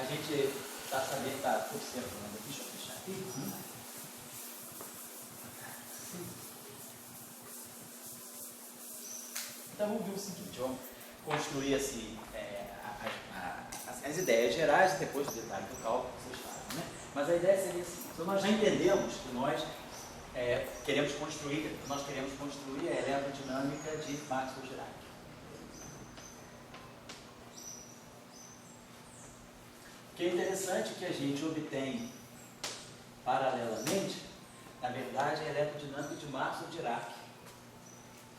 gente está sabendo, está observando aqui, deixa eu fechar aqui. Então vamos ver o seguinte, vamos construir assim, as ideias gerais e depois o detalhe do cálculo que vocês fazem, né? Mas a ideia seria assim, então nós já entendemos que nós queremos construir a eletrodinâmica de Maxwell-Dirac. O que é interessante que a gente obtém paralelamente, na verdade, a eletrodinâmica de Maxwell-Dirac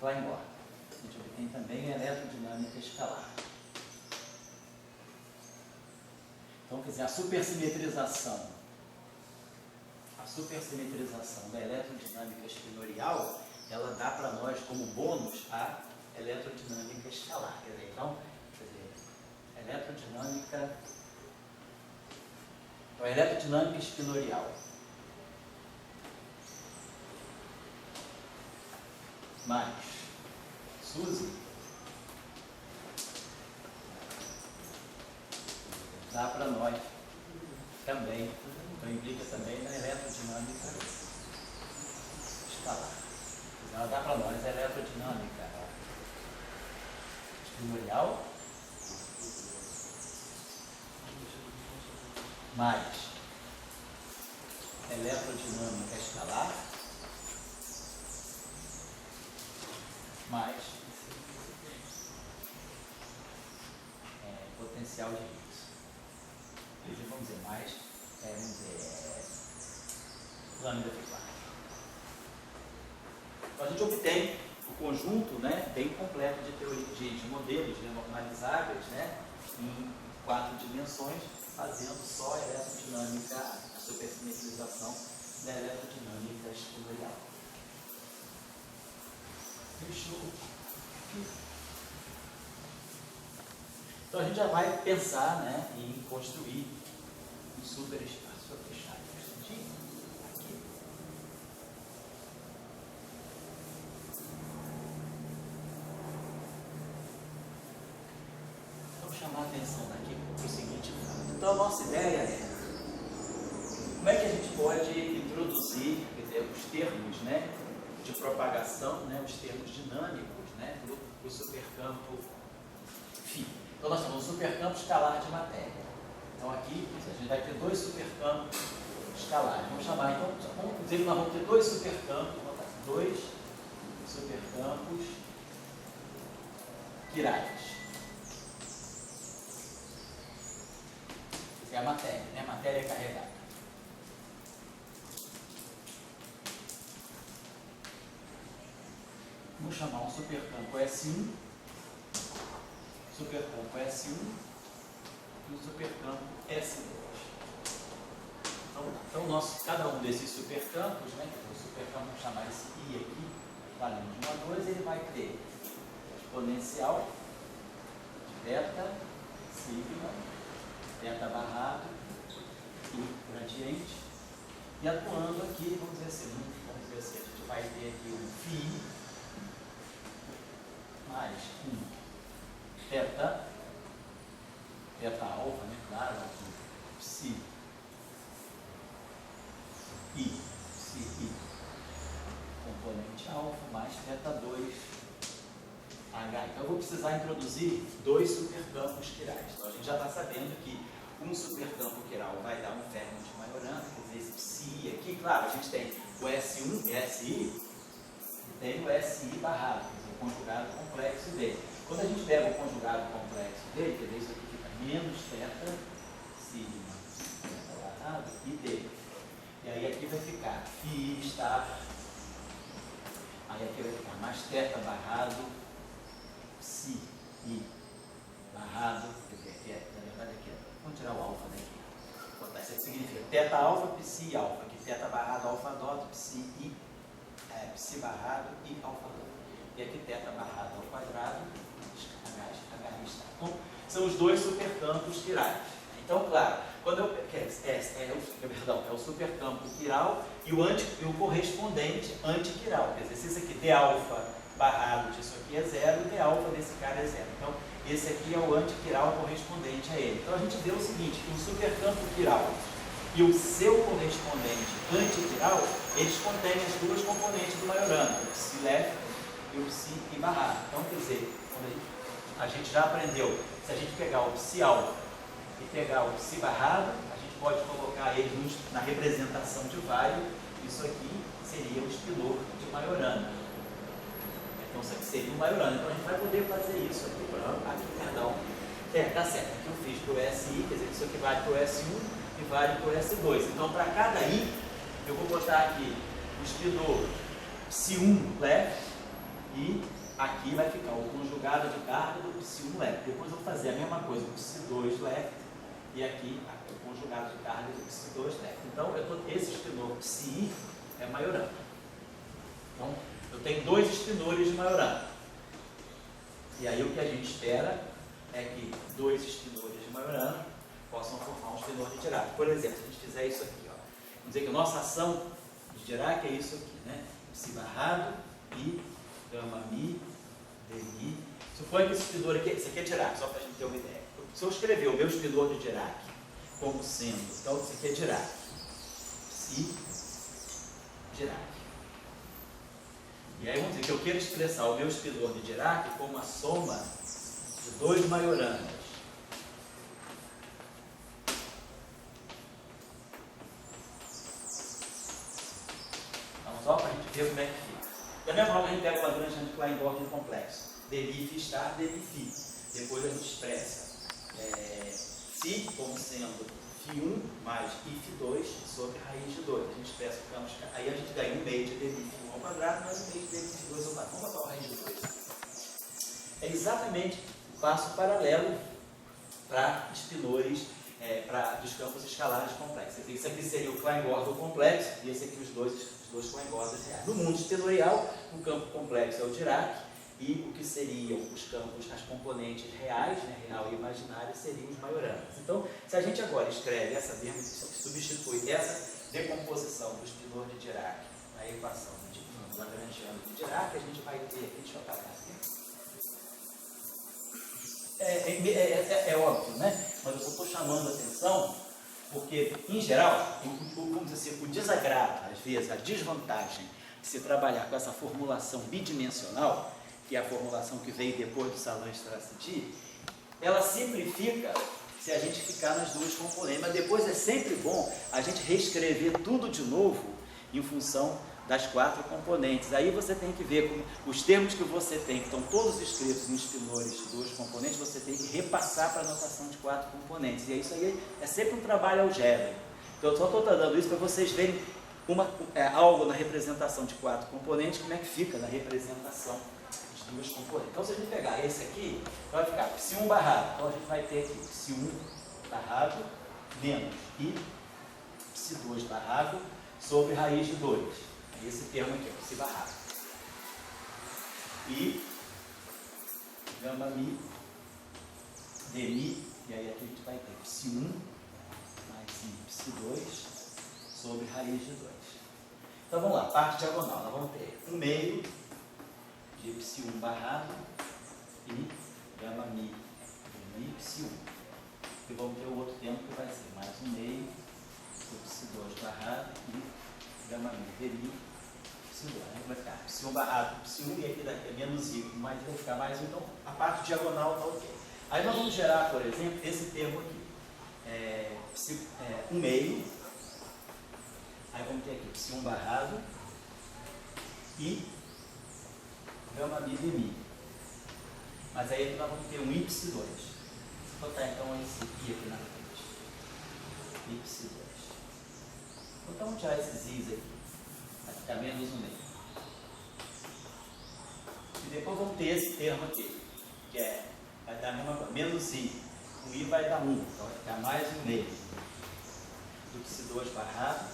vai embora. A gente obtém também a eletrodinâmica escalar. Então, quer dizer, a supersimetrização da eletrodinâmica espinorial, ela dá para nós como bônus a eletrodinâmica escalar. Quer dizer, então, a eletrodinâmica espinorial mais Suzy dá para nós também, então implica também na eletrodinâmica escalar. Ela dá para nós a eletrodinâmica espinorial mais eletrodinâmica escalar mais potencial de Higgs. Vamos dizer mais, lâmina F4. Então a gente obtém o conjunto, né, bem completo de teoria de modelos, né, normalizáveis, né, em 4 dimensões, fazendo só a eletrodinâmica, a supersimetrização da eletrodinâmica espinorial. Fechou. Então a gente já vai pensar, né, em construir um superespaço. Vou fechar um instantinho. Aqui. Vamos chamar a atenção daqui para o seguinte fato. Então a nossa ideia é como é que a gente pode introduzir, quer dizer, os termos, né, de propagação, né, os termos dinâmicos, né, para o supercampo φ. Então nós temos um supercampo escalar de matéria. Então aqui a gente vai ter 2 supercampos escalares. Vamos chamar, então, vamos dizer que nós vamos ter 2 supercampos, quirais. Essa é a matéria, né? A matéria carregada. Vamos chamar um supercampo S1, e um supercampo S2. Então cada um desses supercampos, né, o supercampo, vamos chamar esse I aqui, valendo de 1 a 2, ele vai ter exponencial de beta, sigma, beta barrado e gradiente. E atuando aqui, vamos dizer assim, a gente vai ter aqui um φ mais um θ alfa, né, claro, aqui, psi I, componente alfa, mais θ2 H. Então eu vou precisar introduzir 2 supercampos quirais. Então a gente já está sabendo que um supercampo quiral vai dar um fermo de Majorana, quer dizer, esse psi aqui, claro, a gente tem o S1 e SI, e tem o SI barrado, quer dizer, o conjugado complexo dele. Quando a gente pega o conjugado complexo dele, quer dizer, isso aqui fica menos θ, sigma, θ barrado, e D. E aí aqui vai ficar φ estar, aí aqui vai ficar mais θ barrado, psi I barrado, quer dizer, aqui na verdade aqui, vamos tirar o alfa daqui. Isso aqui significa θ alfa, psi alfa, aqui θ barrado, alfa dot, psi barrado e alfa dot. E aqui θ barrado ao quadrado, H está. Então, são os 2 supercampos quirais. Então, claro, quando é o supercampo quiral e o correspondente antiquiral. Quer dizer, se isso aqui d alfa barrado disso aqui é 0, d alfa desse cara é 0. Então, esse aqui é o antiquiral correspondente a ele. Então a gente vê o seguinte, que o supercampo quiral e o seu correspondente antiquiral, eles contêm as duas componentes do Majorana, o psi left e o psi e barrado. Então, quer dizer, a gente já aprendeu, se a gente pegar o psi alfa e pegar o psi barrado, a gente pode colocar ele na representação de Weyl. Isso aqui seria o espinor de Majorana. Então, isso aqui seria o Majorana. Então, a gente vai poder fazer isso aqui, perdão. Tá certo. Aqui eu fiz para o SI, quer dizer, isso aqui vale para o S1 e vale para o S2. Então, para cada I, eu vou botar aqui o espinor psi1 left e aqui vai ficar o conjugado de carga do psi1 left. Depois eu vou fazer a mesma coisa com o psi2 left e aqui o conjugado de carga do psi2 left. Então, esse espinor psi é Majorana. Então, eu tenho dois espinores de Majorana. E aí o que a gente espera é que dois espinores de Majorana possam formar um espinor de Dirac. Por exemplo, se a gente fizer isso aqui, ó, vamos dizer que a nossa ação de Dirac é isso aqui, né? Psi barrado e gama mi, dmi. Suponha que esse espinor aqui, esse aqui é Dirac, só para a gente ter uma ideia. Se eu escrever o meu espinor de Dirac como sendo, então esse aqui é Dirac, psi Dirac. E aí vamos dizer que eu quero expressar o meu espinor de Dirac como a soma de dois Majoranas. Então, só para a gente ver como é que fica. Da mesma forma, a gente pega o Lagrange de Klein-Bordner complexo. Dmi φ star, dmi φ. Depois a gente expressa φ como sendo φ1 mais φ2 sobre raiz de 2. A gente expressa o campo, aí a gente ganha 1 meio de dmi φ1 ao quadrado mais 1 meio de dmi φ2 ao quadrado. Vamos botar a raiz de 2. É exatamente o passo paralelo para espinores, dos campos escalares complexos. Isso aqui seria o Klein-Bordel complexo e esse aqui os dois Klein-Bordels reais. No mundo espinorial, o campo complexo é o Dirac e o que seriam os campos, as componentes reais, né, real e imaginário, seriam os Majoranas. Então, se a gente agora escreve substitui essa decomposição do espinor de Dirac na equação de Lagrangiano de Dirac, a gente vai ter aqui, deixa eu apagar aqui. É óbvio, né? Mas eu estou chamando a atenção porque, em geral, vamos dizer assim, o desagrado, às vezes, a desvantagem de se trabalhar com essa formulação bidimensional, que é a formulação que veio depois do Salan-Strassi, ela simplifica se a gente ficar nas duas componentes, mas depois é sempre bom a gente reescrever tudo de novo em função das 4 componentes. Aí você tem que ver como os termos que você tem, que estão todos escritos em espinores de 2 componentes, você tem que repassar para a notação de 4 componentes. E isso aí é sempre um trabalho algébrico. Então eu só estou dando isso para vocês verem algo na representação de 4 componentes, como é que fica na representação de 2 componentes. Então se a gente pegar esse aqui, vai ficar psi1 barrado. Então a gente vai ter aqui psi1 barrado menos i psi2 barrado sobre raiz de 2. Esse termo aqui, psi barrado. E gama mi, dmi, e aí aqui a gente vai ter psi1 mais i psi2 sobre raiz de 2. Então vamos lá, parte diagonal, nós vamos ter 1 meio de psi1 barrado e gama mi, dmi, psi1. E vamos ter o outro termo que vai ser mais 1 meio de psi2 barrado e gama mi, dmi, psi1, vai ficar psi1 barrado, psi1 e aqui daqui é menos i, mas vai ficar mais, então a parte diagonal está ok. Aí nós vamos gerar, por exemplo, esse termo aqui, 1 meio, aí vamos ter aqui psi1 barrado e gama mi dmi. Mas aí nós vamos ter um i psi2. Vou botar então esse i aqui na frente, i psi2. Então vamos tirar esses i's aqui. Vai ficar menos 1 meio. E depois vamos ter esse termo aqui, que vai dar a mesma coisa, menos i. O i vai dar 1, então vai ficar mais 1 meio do psi2 barrado.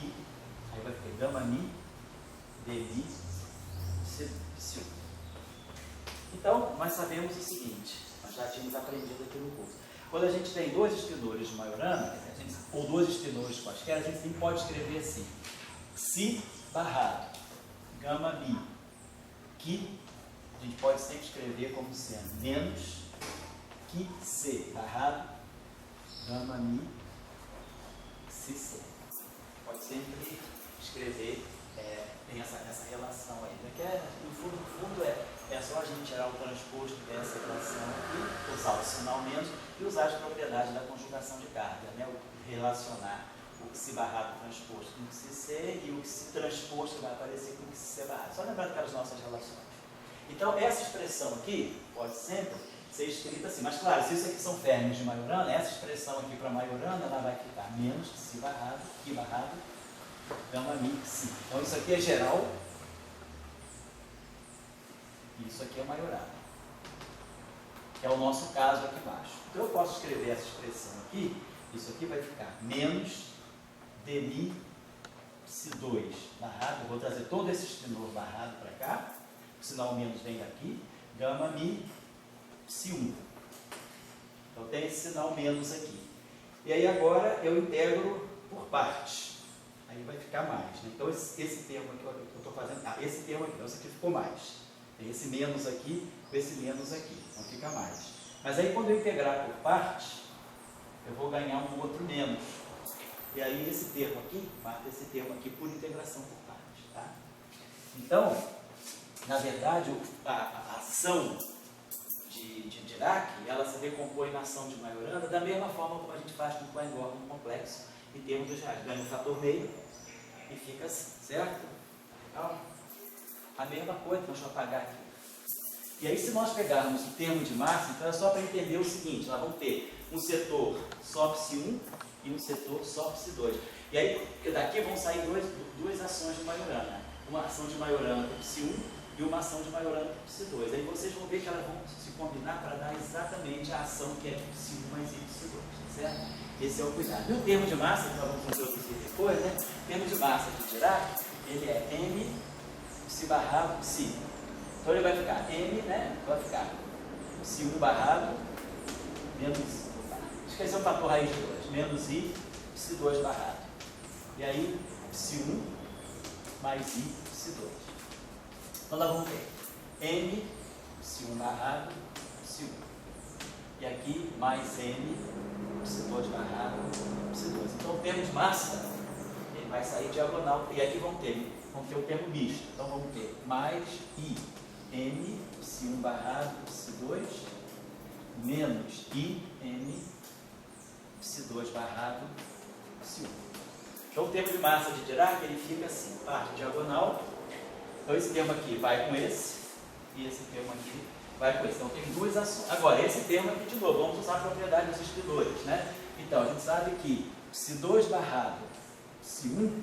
E aí vai ficar gama mi, dmi, psi1. Então, nós sabemos o seguinte, nós já tínhamos aprendido aqui no curso. Quando a gente tem 2 espinores de Majorana, ou 2 espinores quaisquer, a gente sempre pode escrever assim: psi barrado, gama mi, ki a gente pode sempre escrever como sendo menos que C, barrado, gama mi, si C. Pode sempre escrever, tem essa relação aí, né? Que no fundo é só a gente tirar o transposto dessa relação aqui, usar o sinal menos e usar as propriedades da conjugação de carga, né? Relacionar o que se barrado transposto com o que se C e o que se transposto vai aparecer com o que se C barrado. Só lembrar daquelas nossas relações. Então, essa expressão aqui pode sempre ser escrita assim, mas claro, se isso aqui são férmions de Majorana, essa expressão aqui para Majorana, ela vai ficar menos si barrado, gama mi, si. Então, isso aqui é geral, e isso aqui é Majorana, que é o nosso caso aqui embaixo. Então, eu posso escrever essa expressão aqui, isso aqui vai ficar menos d mi, si 2 barrado, eu vou trazer todo esse extensor barrado para cá, o sinal menos vem daqui, gama mi, si 1. Então tem esse sinal menos aqui. E aí agora eu integro por partes. Aí vai ficar mais. Né? Então esse termo aqui, eu estou fazendo. Esse termo aqui, então esse aqui ficou mais. Tem esse menos aqui com esse menos aqui. Então fica mais. Mas aí quando eu integrar por partes, eu vou ganhar um outro menos. E aí esse termo aqui, marca esse termo aqui por integração por partes. Tá? Então, na verdade, a ação de Dirac, ela se decompõe na ação de Majorana da mesma forma como a gente faz com o Klein-Gordon complexo em termos dos reais. Ganha um fator meio e fica assim, certo? Então, a mesma coisa, então deixa eu apagar aqui. E aí, se nós pegarmos o termo de massa, então é só para entender o seguinte, nós vamos ter um setor SOPSI 1 e um setor SOPSI 2. E aí, daqui vão sair duas ações de Majorana. Uma ação de Majorana com Psi1 e uma ação de Majorana com Psi 2. Aí vocês vão ver que elas vão se combinar para dar exatamente a ação que é de Psi 1 mais I Psi 2, tá certo? Esse é o cuidado. E o termo de massa, que nós vamos introduzir depois, né? O termo de massa de Dirac, ele é M Psi barrado Psi. Então ele vai ficar M, né? Vai ficar Psi 1 barrado menos, esqueci o fator raiz de 2, menos I Psi 2 barrado. E aí, Psi 1 mais I Psi 2. Então nós vamos ter M Psi 1 barrado Psi 1. E aqui mais M Psi 2 barrado Psi 2. Então o termo de massa, ele vai sair diagonal. E aqui vamos ter o termo misto. Então vamos ter mais I M Psi 1 barrado Psi 2 menos I M Psi 2 barrado Psi 1. Então o termo de massa de Dirac, ele fica assim, parte diagonal. Então esse termo aqui vai com esse, e esse termo aqui vai com esse. Então tem duas ações. Agora, esse termo aqui de novo, vamos usar a propriedade dos espidores, né? Então a gente sabe que Psi 2 barrado Psi 1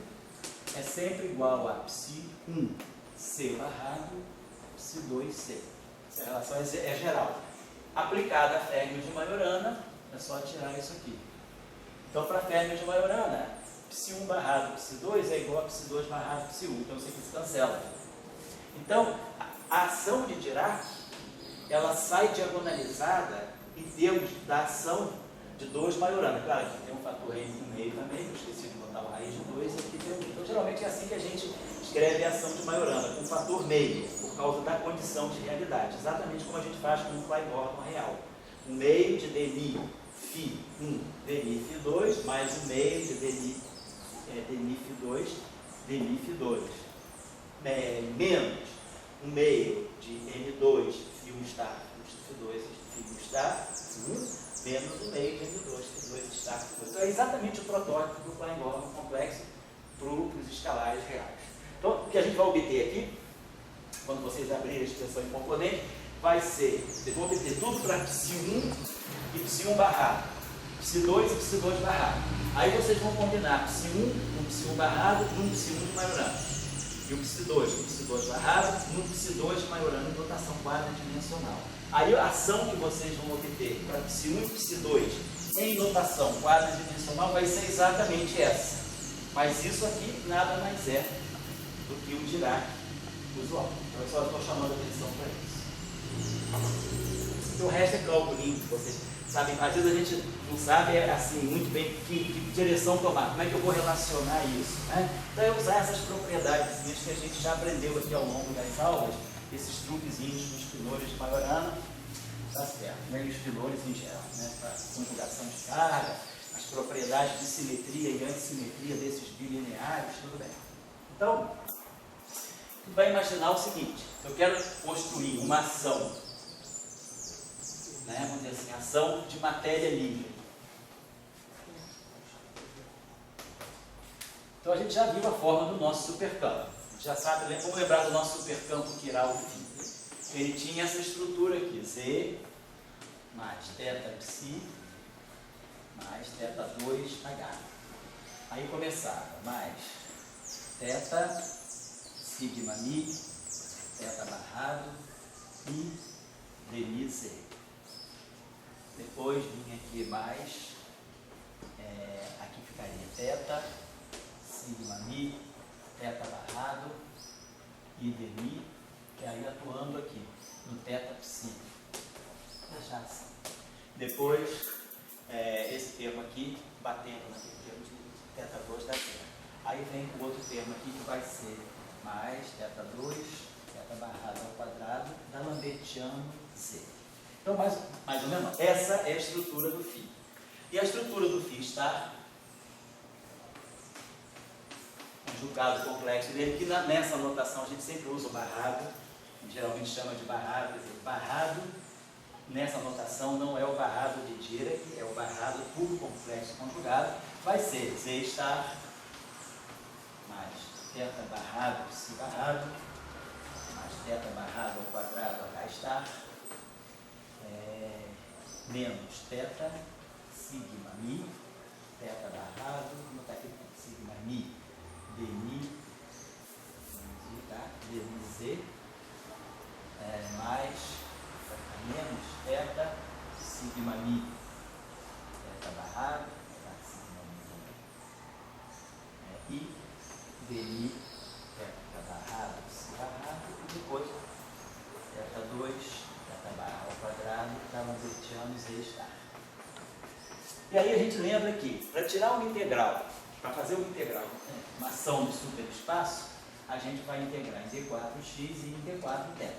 é sempre igual a Psi 1 C barrado Psi 2 C. Essa relação é geral. Aplicada a férmions de Majorana, é só tirar isso aqui. Então para férmions de Majorana, Psi 1 barrado Psi 2 é igual a Psi 2 barrado Psi 1. Então isso aqui se cancela. Então, a ação de Dirac, ela sai diagonalizada em termos da ação de 2 Majorana. Claro, aqui tem um fator raiz no meio também, eu esqueci de botar o raiz de 2 aqui tem um. Então, geralmente é assim que a gente escreve a ação de Majorana, com fator meio, por causa da condição de realidade. Exatamente como a gente faz com o Klein-Gordon real. O meio de dmi Φ 1 dmi Φ 2 mais o meio de dmi Φ 2 dmi Φ 2. Menos o meio de M2 Φ1 estar Φ2 Φ1 estar menos o meio de M2 Φ2 estar Φ2. Então é exatamente o protótipo do Klein-Gordon complexo para os escalares reais. Então o que a gente vai obter aqui, quando vocês abrirem a expressão em componente, vai ser, vocês vão obter tudo para Psi1 e Psi1 barrado, Psi2 e Psi2 barrado. Aí vocês vão combinar Psi1 com Psi1 barrado e um Psi1 de Majorana. E o Psi2 com o Psi2 barrado e um Psi2 de Majorana em notação quadridimensional. Aí a ação que vocês vão obter para Psi1 e Psi2 em notação quadridimensional vai ser exatamente essa. Mas isso aqui nada mais é do que o Dirac usual. Então eu só estou chamando a atenção para isso. O resto é cálculo limpo, vocês sabem. Às vezes a gente não sabe assim, muito bem que direção tomar, como é que eu vou relacionar isso, né? Então é usar essas propriedades que a gente já aprendeu aqui ao longo das aulas esses truquezinhos nos pilores de Majorana, tá certo, né? E os pilores em geral, né? Para conjugação de carga, as propriedades de simetria e antissimetria desses bilineares, tudo bem. Então, tu vai imaginar o seguinte: eu quero construir uma ação, né? Vamos dizer assim, ação de matéria livre. Então a gente já viu a forma do nosso supercampo. A gente já sabe, vamos lembrar do nosso supercampo quiral φ. Ele tinha essa estrutura aqui, Z mais θ psi mais θ2h. Aí começava mais θ sigma mi, θ barrado e dmi z. Depois vinha aqui mais, aqui ficaria θ sigma mi, θ barrado e dmi, e aí atuando aqui no θ psi. Deixar assim. Depois, esse termo aqui, batendo naquele termo de θ2 da zero. Aí vem o outro termo aqui que vai ser mais θ2, θ barrado ao quadrado, da Lambertiano Z. Então, mais ou menos, essa é a estrutura do φ. E a estrutura do φ está conjugado complexo dele, que nessa notação a gente sempre usa o barrado, geralmente chama de barrado, quer dizer, barrado nessa notação não é o barrado de Dirac, é o barrado por complexo conjugado, vai ser Z star mais θ barrado psi barrado mais θ barrado ao quadrado H star menos θ sigma mi, θ barrado, vou botar aqui sigma mi, dmi, dmi z, mais menos θ sigma mi, θ barrado, sigma mi, e dmi, θ barrado, psi barrado, e depois θ2, θ barra ao quadrado, da Lambertiano Z star. E aí a gente lembra que, para tirar uma integral, para fazer uma integral, uma ação de superespaço, a gente vai integrar em d4x e em d4θ.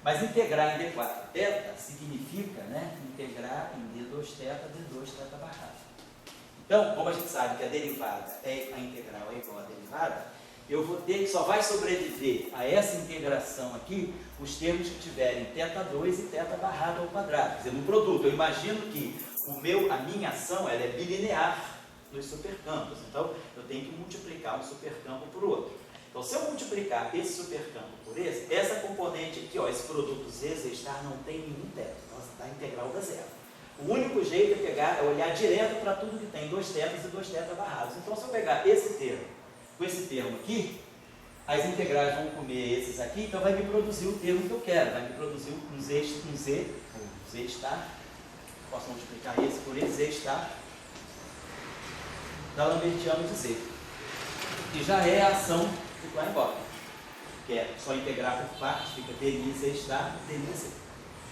Mas integrar em d4θ significa, né, integrar em d2θ, d2θ barrado. Então, como a gente sabe que a derivada a integral é igual à derivada, eu vou ter que só vai sobreviver a essa integração aqui os termos que tiverem θ2 e θ barrado ao quadrado. Quer dizer, no produto, eu imagino que a minha ação ela é bilinear nos supercampos. Então, eu tenho que multiplicar um supercampo por outro. Então, se eu multiplicar esse supercampo por esse, essa componente aqui, ó, esse produto Z star não tem nenhum teto. Então, está integral da zero. O único jeito é olhar direto para tudo que tem 2 θs e 2 θ barrados. Então, se eu pegar esse termo com esse termo aqui, as integrais vão comer esses aqui, então vai me produzir o termo que eu quero. Vai me produzir um Z star. Posso multiplicar esse por esse, Z star, da Lambertiano de Z. E já é a ação de Klein-Bach, que é só integrar por partes, fica dmi Z star, dmi Z.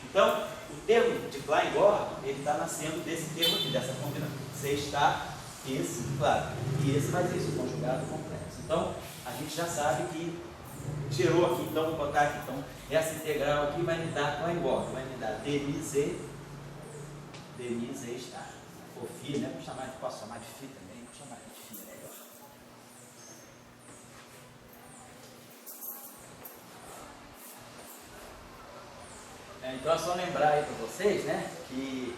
Então, o termo de Klein-Bach, ele está nascendo desse termo aqui, dessa combinação. Z star, esse, claro, e esse mais esse, o conjugado complexo. Então, a gente já sabe que gerou aqui, então, vou botar aqui, então, essa integral aqui vai me dar Klein-Bach, vai me dar dmi Z star. Ou φ, né? Posso chamar de φ também, vou chamar de φ melhor. Então é só lembrar aí para vocês, né, que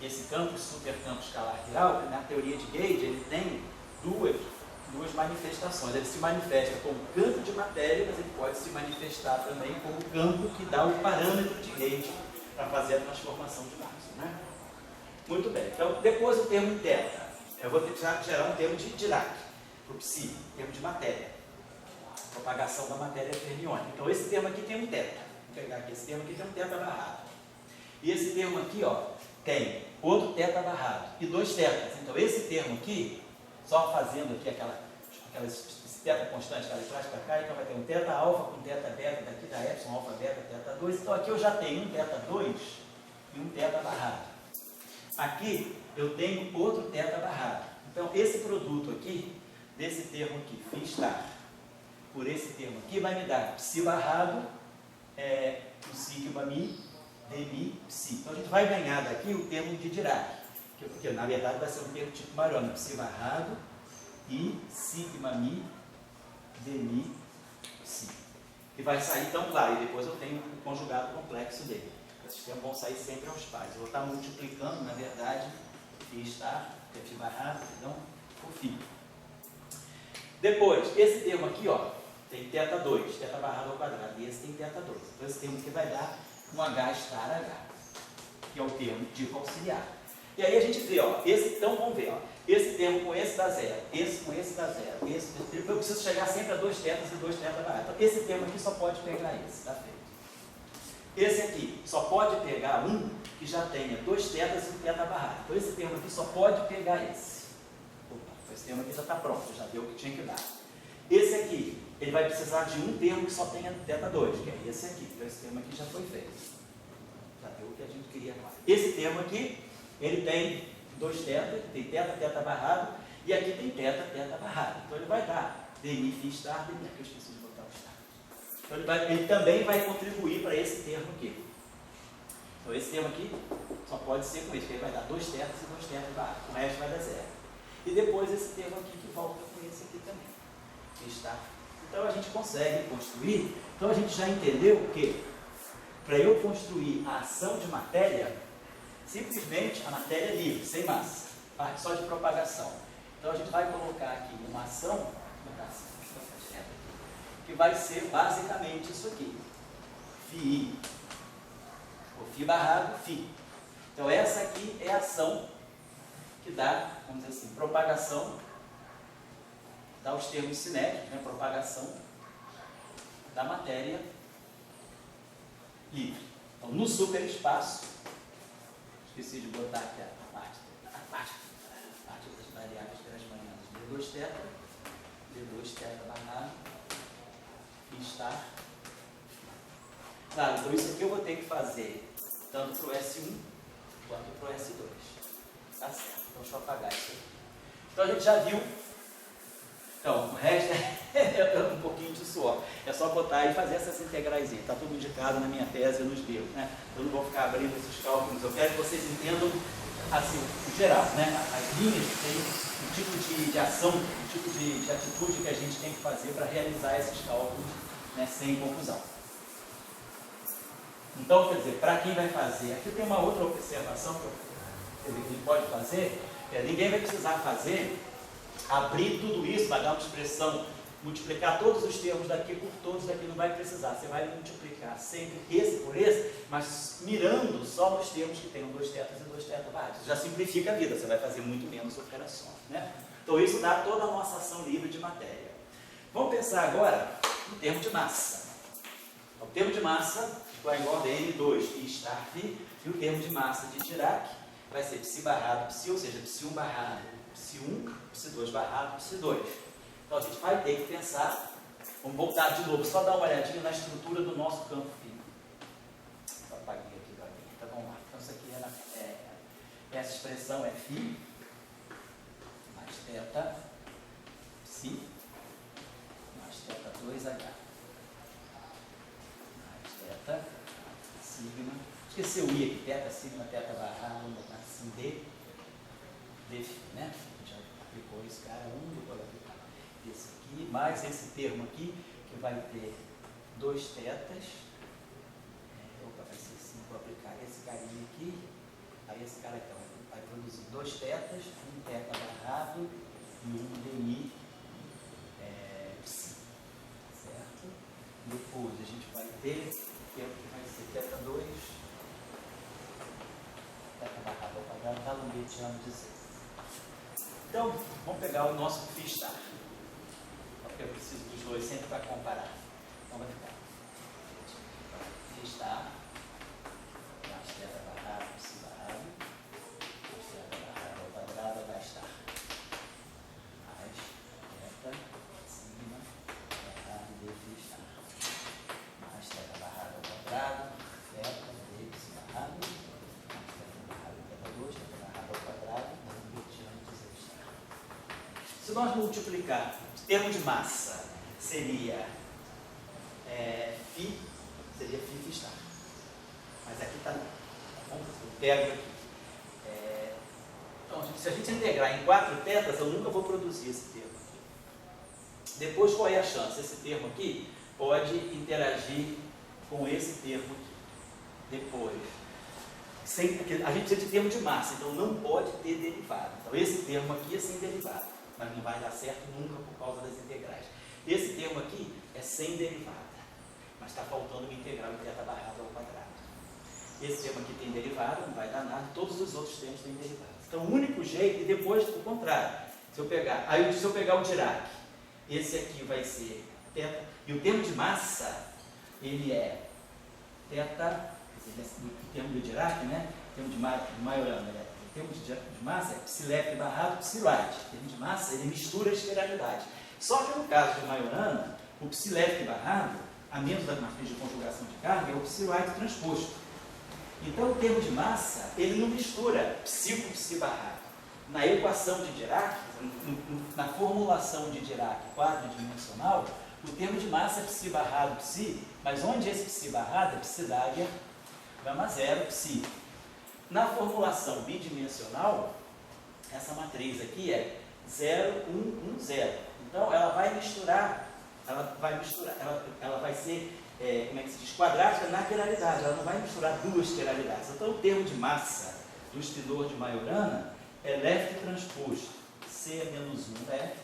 esse campo supercampo escalar quiral, na teoria de Gauge, ele tem duas manifestações. Ele se manifesta como campo de matéria, mas ele pode se manifestar também como campo que dá o parâmetro de Gauge para fazer a transformação de Maxwell, né? Muito bem, então depois o termo θ, eu vou ter que gerar um termo de Dirac, para o psi, termo de matéria, propagação da matéria fermiônica. Então esse termo aqui tem um θ, vou pegar aqui, esse termo aqui tem um θ barrado. E esse termo aqui, ó, tem outro θ barrado e 2 θs. Então esse termo aqui, só fazendo aqui esse θ constante que ela traz para cá, então vai ter um θ alfa com θ beta daqui da epsilon alfa beta θ2. Então aqui eu já tenho um θ2 e um θ barrado. Aqui eu tenho outro θ barrado. Então esse produto aqui, desse termo aqui, φ star, por esse termo aqui, vai me dar psi barrado o sigma mi, dmi, psi. Então a gente vai ganhar daqui o termo de Dirac, que na verdade vai ser um termo tipo Maroni, psi barrado e sigma mi, dmi, psi. Que vai sair tão claro, e depois eu tenho o conjugado complexo dele. Esses termos vão sair sempre aos pares. Eu vou estar multiplicando, na verdade, φ estar, que é φ barrado, perdão, por φ. Depois, esse termo aqui, ó, tem θ2, θ barrado ao quadrado, e esse tem θ2. Então esse termo aqui vai dar um H estar H, que é o termo tipo auxiliar. E aí a gente vê, ó, então vamos ver, ó, esse termo com esse dá zero, esse com esse dá zero, eu preciso chegar sempre a 2 tetas e 2 tetas barrados. Então esse termo aqui só pode pegar esse, tá feito. Esse aqui só pode pegar um que já tenha 2 tetas e um teta barrado. Então esse termo aqui só pode pegar esse. Opa, esse termo aqui já está pronto, já deu o que tinha que dar. Esse aqui, ele vai precisar de um termo que só tenha θ2, que é esse aqui. Então esse termo aqui já foi feito. Já deu o que a gente queria agora. Esse termo aqui, ele tem 2 tetas, tem teta barrado, e aqui tem teta barrado. Então ele vai dar dmi, φ estar, dmi, aqui eu esqueci de botar o estar. Então ele também vai contribuir para esse termo aqui. Então esse termo aqui só pode ser com isso, porque ele vai dar 2 tetas e 2 tetas barrado. O resto vai dar zero. E depois esse termo aqui que volta com esse aqui também. Está. Então a gente consegue construir. Então a gente já entendeu que para eu construir a ação de matéria, simplesmente a matéria é livre, sem massa, parte só de propagação. Então a gente vai colocar aqui uma ação, que vai ser basicamente isso aqui, φi, o φ barrado, φ. Então essa aqui é a ação que dá, vamos dizer assim, propagação, dá os termos cinéticos, né? Propagação da matéria livre. Então no superespaço, esqueci de botar aqui a parte das variáveis grasmanianas, d2 θ barrado, φ estar. Claro, então isso aqui eu vou ter que fazer tanto para o S1 quanto para o S2. Tá certo, então deixa eu apagar isso aqui. Então a gente já viu. Então, o resto é um pouquinho de suor. É só botar e fazer essas integrais. Está tudo indicado na minha tese e nos livros, né? Eu não vou ficar abrindo esses cálculos. Eu quero que vocês entendam, assim, em geral, né? As linhas tem um tipo de ação, um tipo de atitude que a gente tem que fazer para realizar esses cálculos, né, sem confusão. Então, quer dizer, para quem vai fazer, aqui tem uma outra observação que ele pode fazer, ninguém vai precisar abrir tudo isso, vai dar uma expressão, multiplicar todos os termos daqui por todos daqui, não vai precisar. Você vai multiplicar sempre esse por esse, mas mirando só nos termos que tenham 2 tetas e 2 tetas barrados. Já simplifica a vida, você vai fazer muito menos operações, né? Então isso dá toda a nossa ação livre de matéria. Vamos pensar agora no termo de massa. O termo de massa vai igual a M2 e estar φ, e o termo de massa de Dirac vai ser psi barrado psi, ou seja, psi1 barrado psi1, psi2 barrado psi2. Então a gente vai ter que pensar, vamos voltar de novo, só dar uma olhadinha na estrutura do nosso campo físico. Eu apaguei aqui para mim, então vamos lá. Então isso aqui essa expressão é φ mais θ psi mais θ2h mais θ sigma, esqueci o i aqui, θ sigma, θ barrado, vamos botar assim, d φ, né? A gente já aplicou isso, cara, vou aplicar esse aqui, mais esse termo aqui, que vai ter 2 tetas, opa, vai ser assim, vou aplicar esse carinha aqui, aí esse cara aqui vai produzir 2 tetas, um θ barrado e um dmi psi, certo? Depois a gente vai ter, que vai ser θ2, θ barrado ao quadrado, está no mediano de 6. Então, vamos pegar o nosso φ estar, porque eu preciso dos dois sempre para comparar. Então, vai ficar φ estar mais θ barrado, psi barrado, θ barrado ao quadrado vai estar mais θ sigma barrado de φ estar mais θ barrado ao quadrado, θ de psi barrado, mais θ barrado θ2, θ barrado ao quadrado, se nós multiplicar o termo de massa, seria φ estar. Mas aqui está, eu pego aqui. Então, se a gente integrar em 4 tetas, eu nunca vou produzir esse termo aqui. Depois, qual é a chance? Esse termo aqui pode interagir com esse termo aqui. Depois, a gente precisa de termo de massa, então não pode ter derivado. Então, esse termo aqui é sem derivado, mas não vai dar certo nunca por causa das integrais. Esse termo aqui é sem derivada, mas está faltando uma integral em θ barrado ao quadrado. Esse termo aqui tem derivada, não vai dar nada, todos os outros termos têm derivada. Então, o único jeito, e depois o contrário, se eu pegar o Dirac, esse aqui vai ser θ, e o termo de massa, ele é θ, o termo do Dirac, né? O termo de Majorana, o termo de massa é psi-left barrado psi-right. O termo de massa, ele mistura a esferalidade. Só que no caso de Majorana, o psi-left barrado, a menos da matriz de conjugação de carga, é o psi-right transposto. Então, o termo de massa, ele não mistura psi com psi barrado. Na equação de Dirac, na formulação de Dirac quadridimensional, o termo de massa é psi barrado psi, mas onde esse psi barrado é psidária gama zero psi. Na formulação bidimensional, essa matriz aqui é 0, 1, 1, 0. Então, ela vai ser, como é que se diz, quadrática na quiralidade, ela não vai misturar duas quiralidades. Então, o termo de massa do espidor de Majorana é left transposto C menos 1 left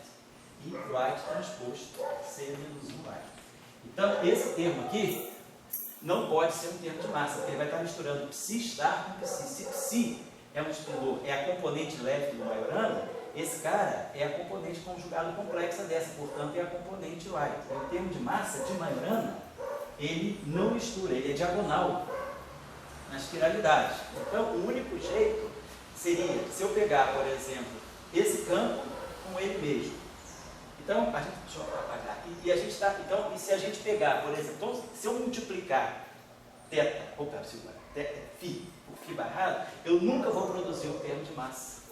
e right transposto C menos 1 right. Então, esse termo aqui não pode ser um termo de massa, porque ele vai estar misturando psi estar com psi. Se psi é um espidor, é a componente left do Majorana, esse cara é a componente conjugada complexa dessa, portanto é a componente right. O termo de massa de Majorana, ele não mistura, ele é diagonal nas quiralidades. Então, o único jeito seria, se eu pegar, por exemplo, esse campo com ele mesmo. Então, deixa eu apagar aqui. E se a gente pegar, por exemplo, então, se eu multiplicar φ por φ barrado, eu nunca vou produzir o termo de massa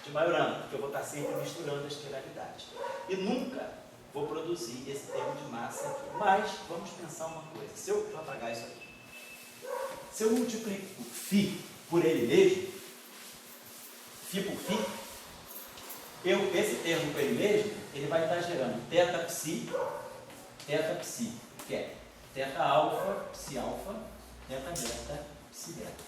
de Majorana, porque eu vou estar sempre misturando as quiralidades. E nunca vou produzir esse termo de massa aqui. Mas, vamos pensar uma coisa. Deixa eu apagar isso aqui. Se eu multiplico φ por ele mesmo, φ por φ, esse termo por ele mesmo, ele vai estar gerando θ psi, que é θ alfa, psi alfa, θ beta, psi beta.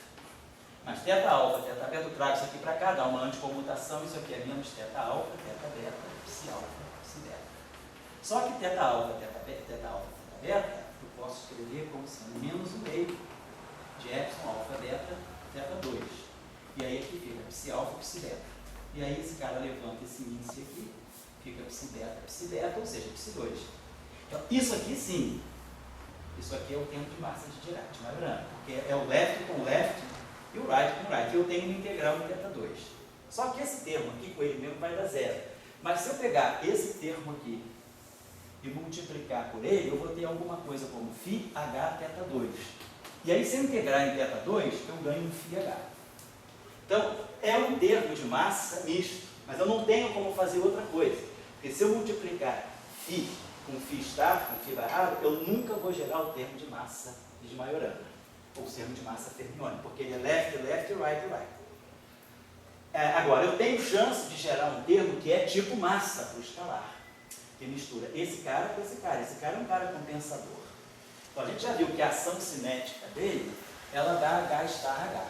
Mas θ alfa, θ beta, eu trago isso aqui para cá, dá uma anticomutação, isso aqui é menos θ alfa, θ beta, psi alfa, psi beta. Só que θ alfa, θ beta, eu posso escrever como sendo menos o meio de epsilon alfa beta, θ2. E aí aqui fica psi alfa, psi beta. E aí esse cara levanta esse índice aqui, fica psi beta, ou seja, psi2. Então, isso aqui sim, isso aqui é o termo de massa de Dirac, de Majorana, porque é o left com left e o right com right. Eu tenho uma integral em θ2. Só que esse termo aqui com ele mesmo vai dar zero. Mas se eu pegar esse termo aqui e multiplicar por ele, eu vou ter alguma coisa como φh θ2. E aí, se eu integrar em θ2, eu ganho um φh. Então, é um termo de massa misto, mas eu não tenho como fazer outra coisa. Porque se eu multiplicar φ com φ estar, com φ barrado, eu nunca vou gerar o termo de massa de Majorana, ou o termo de massa fermiônica, porque ele é left, left, right, right. Agora, eu tenho chance de gerar um termo que é tipo massa para o escalar, que mistura esse cara com esse cara. Esse cara é um cara compensador. Então, a gente já viu que a ação cinética dele, ela dá H estar H.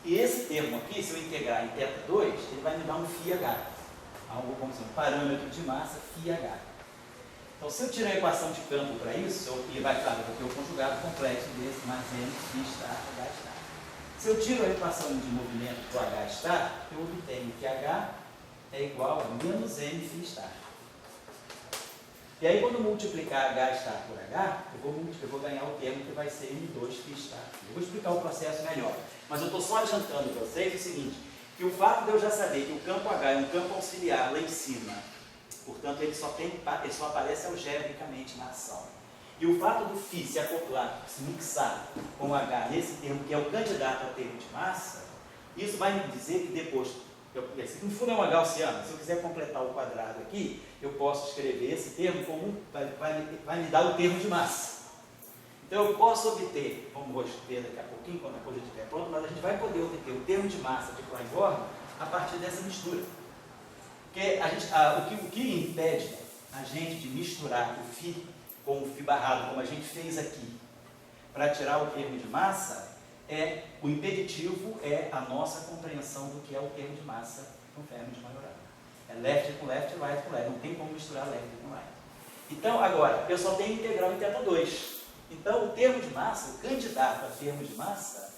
E esse termo aqui, se eu integrar em θ2, ele vai me dar um φh. Algo como assim, um parâmetro de massa, φh. Então, se eu tirar a equação de campo para isso, e vai, claro, eu vou ter o conjugado complexo desse, mais m, φ estar, H estar. Se eu tiro a equação de movimento para o H estar, eu obtenho que H é igual a menos m φ estar. E aí, quando eu multiplicar H estar por H, eu vou ganhar o termo que vai ser M2 φ estar. Eu vou explicar o processo melhor. Mas eu estou só adiantando para vocês o seguinte, que o fato de eu já saber que o campo H é um campo auxiliar lá em cima, portanto, ele só aparece algebricamente na ação. E o fato do φ se acoplar, se mixar com o H nesse termo, que é o candidato ao termo de massa, isso vai me dizer que depois, no fundo é uma gaussiana, se eu quiser completar o quadrado aqui, eu posso escrever esse termo como vai me dar o termo de massa. Então eu posso obter, vamos ver daqui a pouquinho, quando a coisa estiver pronta, mas a gente vai poder obter o termo de massa de Klein-Born a partir dessa mistura. Porque o que impede a gente de misturar o φ com o φ barrado, como a gente fez aqui, para tirar o termo de massa, o impeditivo é a nossa compreensão do que é o termo de massa com Fermi Majorana. É left com left, right com left. Não tem como misturar left com right. Então, agora, eu só tenho integral em θ2. Então, o termo de massa, o candidato a termo de massa,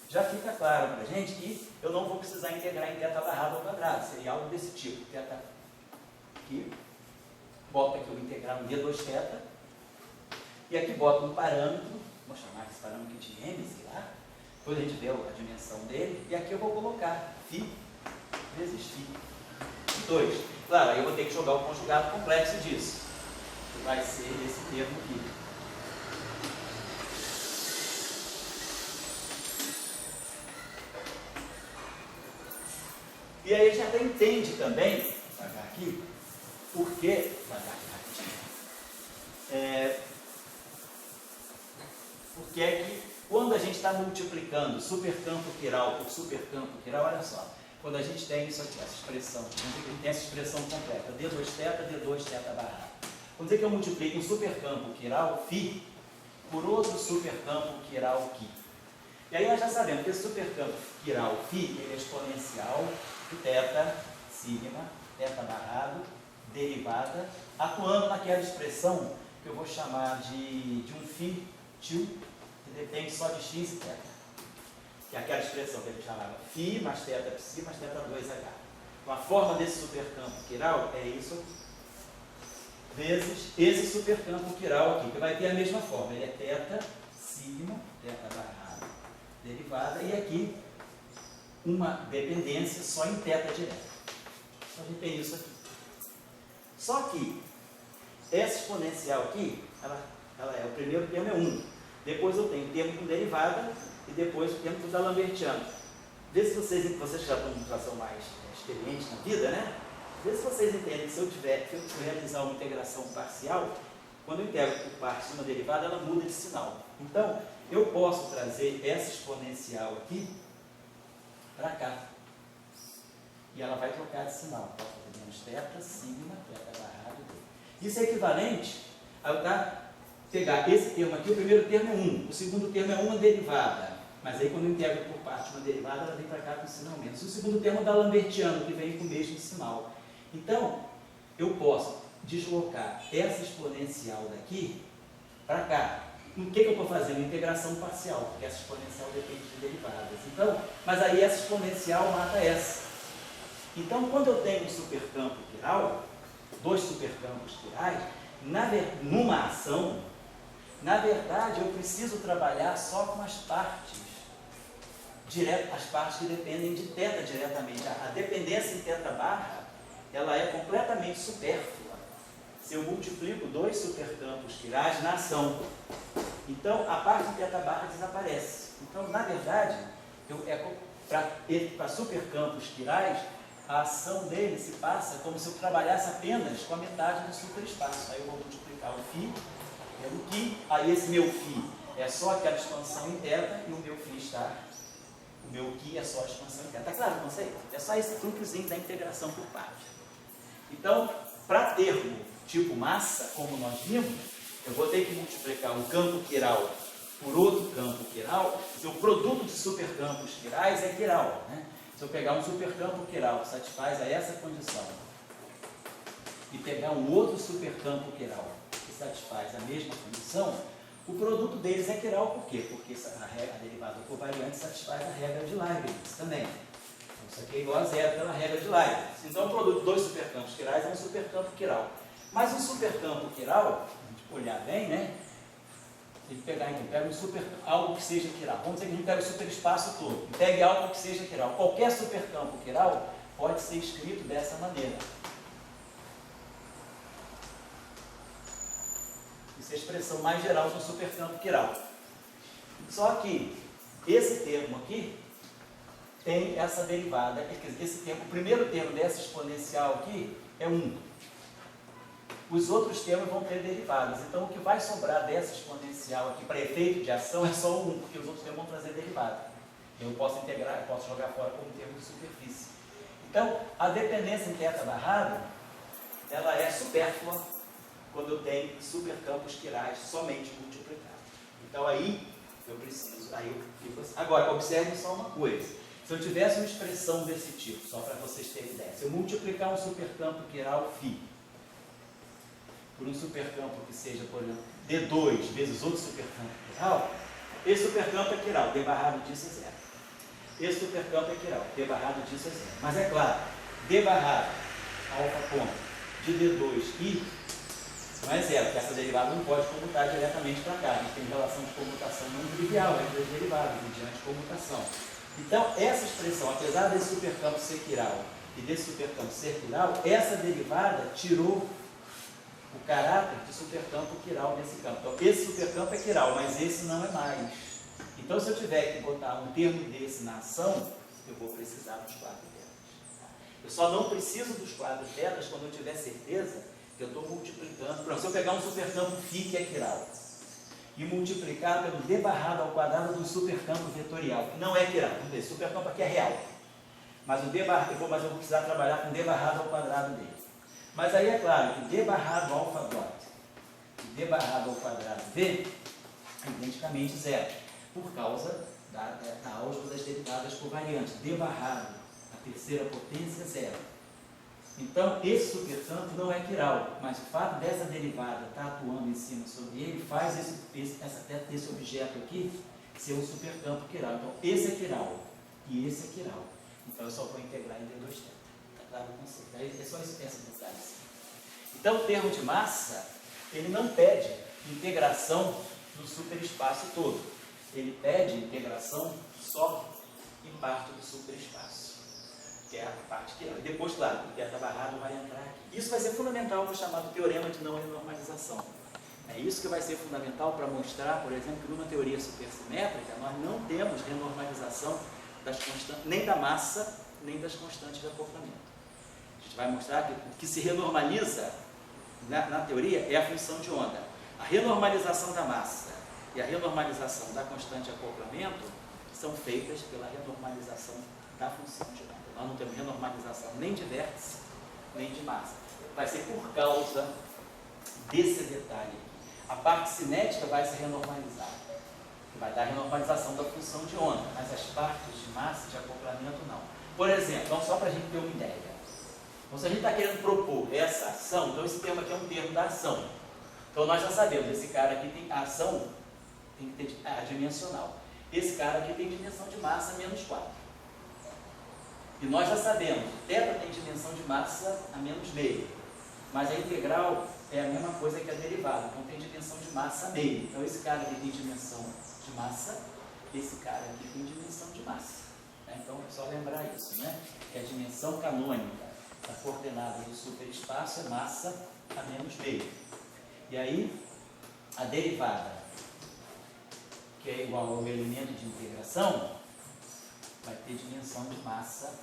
já fica claro para a gente que eu não vou precisar integrar em θ barrado ao quadrado. Seria algo desse tipo. Θ aqui, boto aqui o integral em d2θ, e aqui boto um parâmetro, vou chamar esse parâmetro de m, sei lá, depois a gente vê a dimensão dele, e aqui eu vou colocar φ vezes φ 2. Claro, aí eu vou ter que jogar o conjugado complexo disso, que vai ser esse termo aqui. E aí a gente até entende também, vou pagar aqui, por que, porque é que quando a gente está multiplicando supercampo quiral por supercampo quiral, olha só, quando a gente tem isso aqui, essa expressão, tem essa expressão completa, d2θ barrado. Vamos dizer que eu multiplico um supercampo quiral φ por outro supercampo quiral φ. E aí nós já sabemos que esse supercampo quiral φ ele é exponencial de θ, sigma, θ barrado, derivada, atuando naquela expressão que eu vou chamar de um φ tio, que depende só de x e θ. Que é aquela expressão que a gente chamava φ mais θ psi mais θ2h. Então a forma desse supercampo quiral é isso aqui, vezes esse supercampo quiral aqui, que vai ter a mesma forma. Ele é θ, sigma, θ barrado, derivada, e aqui uma dependência só em θ direto. Então a gente tem isso aqui. Só que essa exponencial aqui, ela o primeiro termo é 1. Depois eu tenho termo com derivada e depois o termo com D'Alembertiano. Vê se vocês já estão em situação mais experiente na vida, né? Vê se vocês entendem que se eu realizar uma integração parcial, quando eu integro por partes uma derivada, ela muda de sinal. Então, eu posso trazer essa exponencial aqui para cá. E ela vai trocar de sinal. Posso fazer menos θ, sigma, θ barrado d. Isso é equivalente a eu pegar esse termo aqui, o primeiro termo é 1, o segundo termo é uma derivada. Mas aí quando eu integro por parte uma derivada, ela vem para cá com sinal menos. O segundo termo é o D'Alembertiano, que vem com o mesmo sinal. Então, eu posso deslocar essa exponencial daqui para cá. O que eu estou fazendo? Integração parcial, porque essa exponencial depende de derivadas. Então, mas aí essa exponencial mata essa. Então, quando eu tenho um supercampo quiral, dois supercampos quirais, numa ação, na verdade, eu preciso trabalhar só com as partes as partes que dependem de θ diretamente. A dependência em θ barra, ela é completamente supérflua se eu multiplico dois supercampos quirais na ação. Então, a parte de θ barra desaparece. Então, na verdade, para supercampos quirais, a ação dele se passa como se eu trabalhasse apenas com a metade do superespaço. Aí eu vou multiplicar o φ pelo Qi, aí esse meu φ é só aquela expansão em θ e o meu φ está... O meu Qi é só a expansão em θ. Está claro o conceito? É só esse truquezinho da integração por parte. Então, para termo tipo massa, como nós vimos, eu vou ter que multiplicar um campo quiral por outro campo quiral, se o produto de supercampos quirais é quiral, né? Se eu pegar um supercampo quiral que satisfaz a essa condição e pegar um outro supercampo quiral que satisfaz a mesma condição, o produto deles é quiral. Por quê? Porque a derivada covariante satisfaz a regra de Leibniz também. Então, isso aqui é igual a zero pela regra de Leibniz. Então, o produto de dois supercampos quirais é um supercampo quiral. Mas um supercampo quiral, se a gente olhar bem, né? Tem que pegar, então, pega algo que seja quiral. Vamos dizer que a gente pega o superespaço todo. Pegue algo que seja quiral. Qualquer supercampo quiral pode ser escrito dessa maneira. Isso é a expressão mais geral de um supercampo quiral. Só que esse termo aqui tem essa derivada. Esse termo, o primeiro termo dessa exponencial aqui é 1. os outros termos vão ter derivadas. Então, o que vai sobrar dessa exponencial aqui para efeito de ação é só o 1, porque os outros termos vão trazer derivada. Eu posso integrar, eu posso jogar fora como termo de superfície. Então, a dependência em θ barrado, ela é supérflua quando eu tenho supercampos quirais somente multiplicados. Então, aí eu preciso, aí eu fico assim. Agora, observe só uma coisa. Se eu tivesse uma expressão desse tipo, só para vocês terem ideia, se eu multiplicar um supercampo quiral φ por um supercampo que seja, por exemplo, D2 vezes outro supercampo quiral, esse supercampo é quiral, D barrado disso é zero. Esse supercampo é quiral, D barrado disso é zero. Mas é claro, D barrado, alfa ponto, de D2 e não é zero, porque essa derivada não pode comutar diretamente para cá. A gente tem relação de comutação não trivial entre as derivadas, mediante comutação. Então, essa expressão, apesar desse supercampo ser quiral e desse supercampo ser quiral, essa derivada tirou o caráter de supercampo quiral desse campo. Então, esse supercampo é quiral, mas esse não é mais. Então, se eu tiver que botar um termo desse na ação, eu vou precisar dos quadros tetas. Eu só não preciso dos quadros tetas quando eu tiver certeza que eu estou multiplicando. Pronto, se eu pegar um supercampo φ que é quiral e multiplicar pelo d barrado ao quadrado do supercampo vetorial, que não é quiral, vamos ver, esse supercampo aqui é real, mas eu vou precisar trabalhar com d barrado ao quadrado dele. Mas aí é claro que d barrado alfa dot e d barrado ao quadrado v é identicamente zero, por causa da álgebra das derivadas covariantes. D barrado, a terceira potência, é zero. Então, esse supercampo não é quiral, mas o fato dessa derivada estar atuando em cima sobre ele faz esse objeto aqui ser um supercampo quiral. Então, esse é quiral e esse é quiral. Então, eu só vou integrar em D2 θ. Está claro o conceito? É só isso que pensa no detalhe. Então, o termo de massa, ele não pede integração do superespaço todo. Ele pede integração só em parte do superespaço, que é a parte que depois, claro, o θ barrado vai entrar aqui. Isso vai ser fundamental para o chamado teorema de não renormalização. É isso que vai ser fundamental para mostrar, por exemplo, que numa teoria supersimétrica nós não temos renormalização das constantes, nem da massa, nem das constantes de acoplamento. A gente vai mostrar que o que se renormaliza na teoria é a função de onda. A renormalização da massa e a renormalização da constante de acoplamento são feitas pela renormalização da função de onda. Nós não temos renormalização nem de vértice, nem de massa. Vai ser por causa desse detalhe. A parte cinética vai se renormalizar. Vai dar renormalização da função de onda, mas as partes de massa e de acoplamento não. Por exemplo, então só para a gente ter uma ideia. Então, se a gente está querendo propor essa ação, então esse termo aqui é um termo da ação. Então nós já sabemos, esse cara aqui tem a ação, tem que ter adimensional. Esse cara aqui tem dimensão de massa menos 4. E nós já sabemos, θ tem dimensão de massa a menos meio. Mas a integral é a mesma coisa que a derivada, então tem dimensão de massa a meio. Então esse cara aqui tem dimensão de massa, esse cara aqui tem dimensão de massa. Então é só lembrar isso, né? Que a dimensão canônica da coordenada do superespaço é massa a menos meio. E aí, a derivada, que é igual ao elemento de integração, vai ter dimensão de massa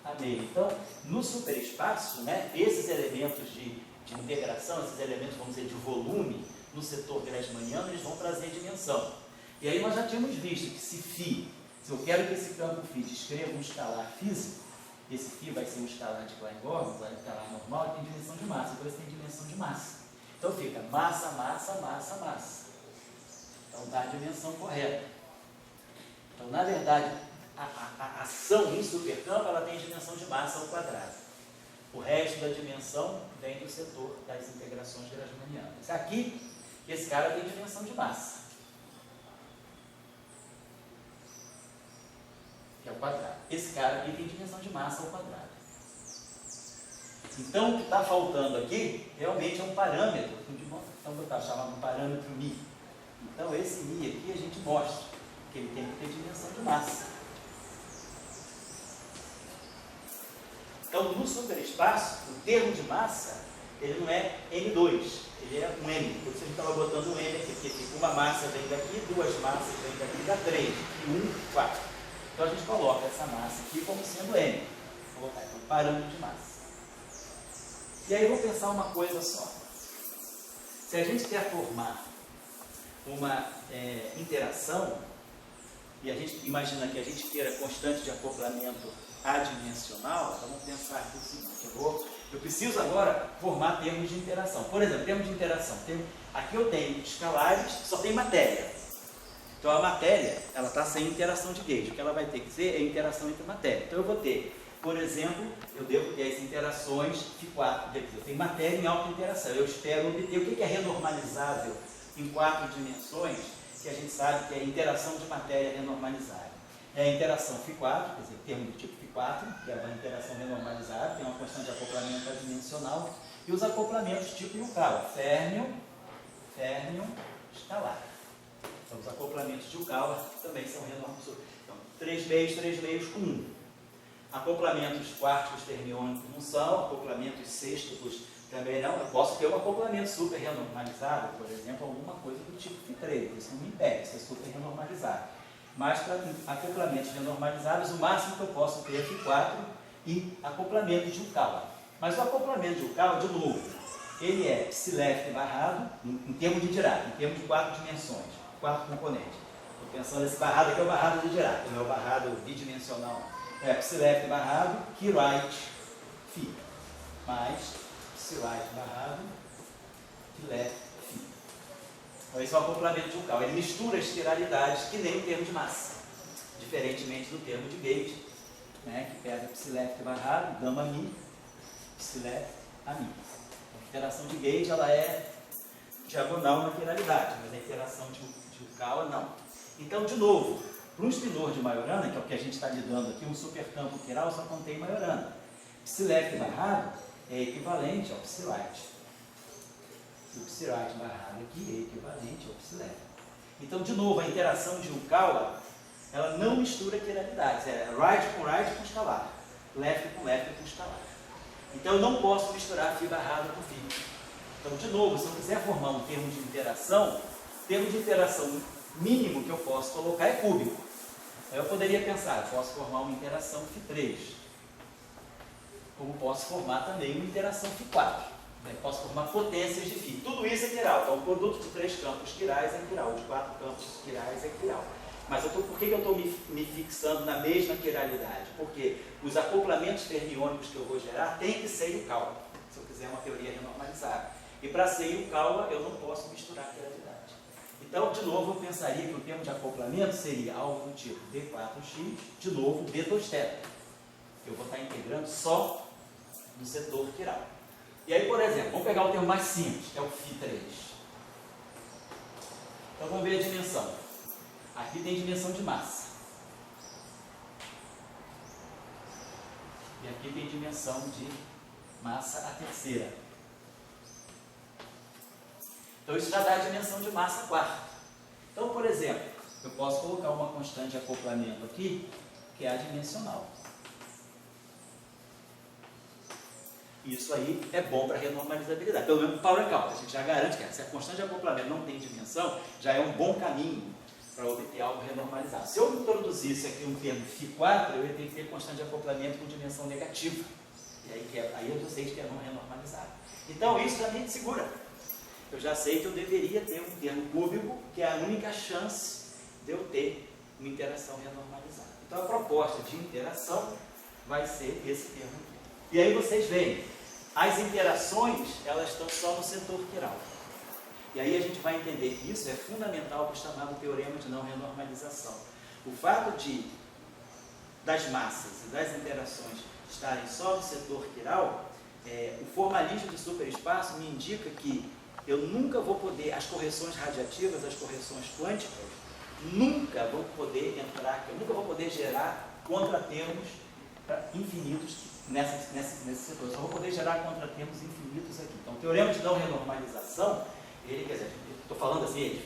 a meio. Então, no superespaço, né, esses elementos de integração, esses elementos, vamos dizer, de volume, no setor grassmanniano, eles vão trazer dimensão. E aí nós já tínhamos visto que se eu quero que esse campo φ descreva um escalar físico, esse φ vai ser um escalar de Klein-Gordon, um escalar normal, e tem dimensão de massa, então esse tem dimensão de massa. Então fica massa, massa, massa, massa. Então dá a dimensão correta. Então, na verdade, a ação em supercampo, ela tem dimensão de massa ao quadrado. O resto da dimensão vem do setor das integrações grassmannianas. Aqui, esse cara tem dimensão de massa, que é o quadrado. Esse cara aqui tem dimensão de massa ao quadrado. Então, o que está faltando aqui, realmente é um parâmetro, então eu estava chamando de parâmetro μ. Então, esse μ aqui a gente mostra que ele tem que ter dimensão de massa. Então, no superespaço, o termo de massa, ele não é M2, ele é um M. Por isso a gente estava botando um M aqui, porque fica uma massa vem daqui, duas massas vêm daqui, dá 3, e 1, 4. Então, a gente coloca essa massa aqui como sendo M. Vou botar aqui um parâmetro de massa. E aí, eu vou pensar uma coisa só. Se a gente quer formar uma interação, e a gente imagina que a gente queira constante de acoplamento adimensional, então vamos pensar aqui o seguinte, eu preciso agora formar termos de interação. Por exemplo, termos de interação. Aqui eu tenho escalares, só tem matéria. Então a matéria, ela está sem interação de gauge. O que ela vai ter que ser é interação entre matéria. Então eu vou ter, por exemplo, eu devo ter as interações φ4, eu tenho matéria em alta interação. Eu espero obter o que é renormalizável em 4 dimensões, que a gente sabe que é a interação de matéria renormalizável. É a interação φ4, quer dizer, termo do tipo φ4, que é uma interação renormalizável, tem uma constante de acoplamento adimensional, e os acoplamentos tipo Yukawa, férmion, escalar. Então, os acoplamentos de Yukawa também são renormalizados. Então, 3 meios com 1. Acoplamentos quárticos fermiônicos não são, acoplamentos sextuplos também não. Eu posso ter um acoplamento super renormalizado, por exemplo, alguma coisa do tipo φ3, isso não me impede, isso é super renormalizado. Mas para acoplamentos renormalizados, o máximo que eu posso ter é φ4 e acoplamento de Yukawa. Mas o acoplamento de Yukawa, de novo, ele é psi-left barrado, em termos de Dirac, em termos de 4 dimensões, 4 componentes. Estou pensando nesse barrado aqui é o barrado de Dirac, não é o barrado bidimensional. É psi-left barrado, key-right, φ, mais psi-right barrado, key-left, φ. Então esse é o acoplamento de Yukawa. Ele mistura as espiralidades que nem o termo de massa, diferentemente do termo de gauge, né, que pega psi-left barrado, gama mi, psi-left a mi. A interação de gauge ela é diagonal na quiralidade, mas a interação de Yukawa não. Então, de novo, para um espinor de Majorana, que é o que a gente está lidando aqui, um supercampo quiral só contém Majorana. Psi-left barrado é equivalente ao psi-right. O psi-right barrado aqui é equivalente ao psi-left. Então, de novo, a interação de Yukawa, ela não mistura quiralidades. É right com escalar, left com escalar. Então, eu não posso misturar φ barrado com φ. Então, de novo, se eu quiser formar um termo de interação, o termo de interação mínimo que eu posso colocar é cúbico. Aí eu poderia pensar, eu posso formar uma interação φ3, como posso formar também uma interação φ4. Eu posso formar potências de φ. Tudo isso é quiral. Então, o produto de 3 campos quirais é quiral, de 4 campos quirais é quiral. Mas por que eu estou me fixando na mesma quiralidade? Porque os acoplamentos fermiônicos que eu vou gerar têm que ser Yukawa, se eu quiser uma teoria renormalizada. E para ser Yukawa, eu não posso misturar quiralidade. Então, de novo, eu pensaria que o termo de acoplamento seria algo do tipo D4x, de novo, D2θ. Eu vou estar integrando só no setor quiral. E aí, por exemplo, vamos pegar o termo mais simples, que é o φ3. Então, vamos ver a dimensão. Aqui tem dimensão de massa. E aqui tem dimensão de massa a terceira. Então isso já dá a dimensão de massa quarta. Então, por exemplo, eu posso colocar uma constante de acoplamento aqui, que é adimensional. Isso aí é bom para renormalizabilidade. Pelo menos para o Power Calc. A gente já garante que se a constante de acoplamento não tem dimensão, já é um bom caminho para obter algo renormalizado. Se eu introduzisse aqui um termo φ4, eu ia ter que ter constante de acoplamento com dimensão negativa. E aí eu já sei que é não renormalizado. Então isso já me segura. Eu já sei que eu deveria ter um termo cúbico, que é a única chance de eu ter uma interação renormalizada. Então a proposta de interação vai ser esse termo aqui. E aí vocês veem, as interações elas estão só no setor quiral. E aí a gente vai entender que isso é fundamental para o chamado teorema de não renormalização. O fato das massas e das interações estarem só no setor quiral, o formalismo de superespaço me indica que eu nunca vou poder, as correções radiativas, as correções quânticas, nunca vão poder entrar, eu nunca vou poder gerar contratermos infinitos nesse setor. Eu só vou poder gerar contratermos infinitos aqui. Então, o teorema de não renormalização, ele, quer dizer, estou falando assim,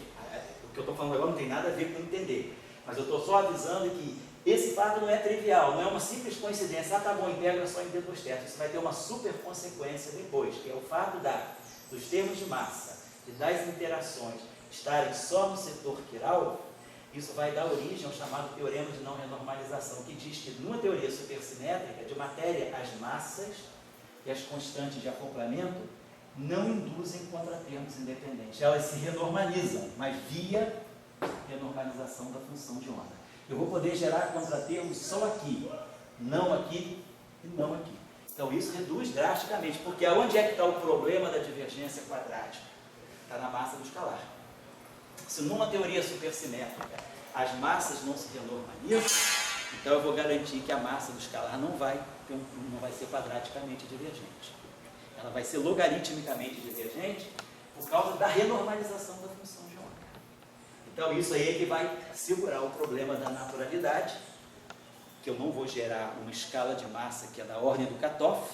o que eu estou falando agora não tem nada a ver com entender, mas eu estou só avisando que esse fato não é trivial, não é uma simples coincidência. Ah, tá bom, integra só em D2θ. Isso vai ter uma super consequência depois, que é o fato dos termos de massa e das interações estarem só no setor quiral. Isso vai dar origem ao chamado teorema de não renormalização, que diz que numa teoria supersimétrica, de matéria, as massas e as constantes de acoplamento não induzem contratermos independentes. Elas se renormalizam, mas via renormalização da função de onda. Eu vou poder gerar contratermos só aqui, não aqui e não aqui. Então isso reduz drasticamente, porque aonde é que está o problema da divergência quadrática? Está na massa do escalar. Se numa teoria supersimétrica as massas não se renormalizam, então eu vou garantir que a massa do escalar não vai ser quadraticamente divergente. Ela vai ser logaritmicamente divergente por causa da renormalização da função de onda. Então isso aí é que vai segurar o problema da naturalidade, que eu não vou gerar uma escala de massa que é da ordem do cutoff,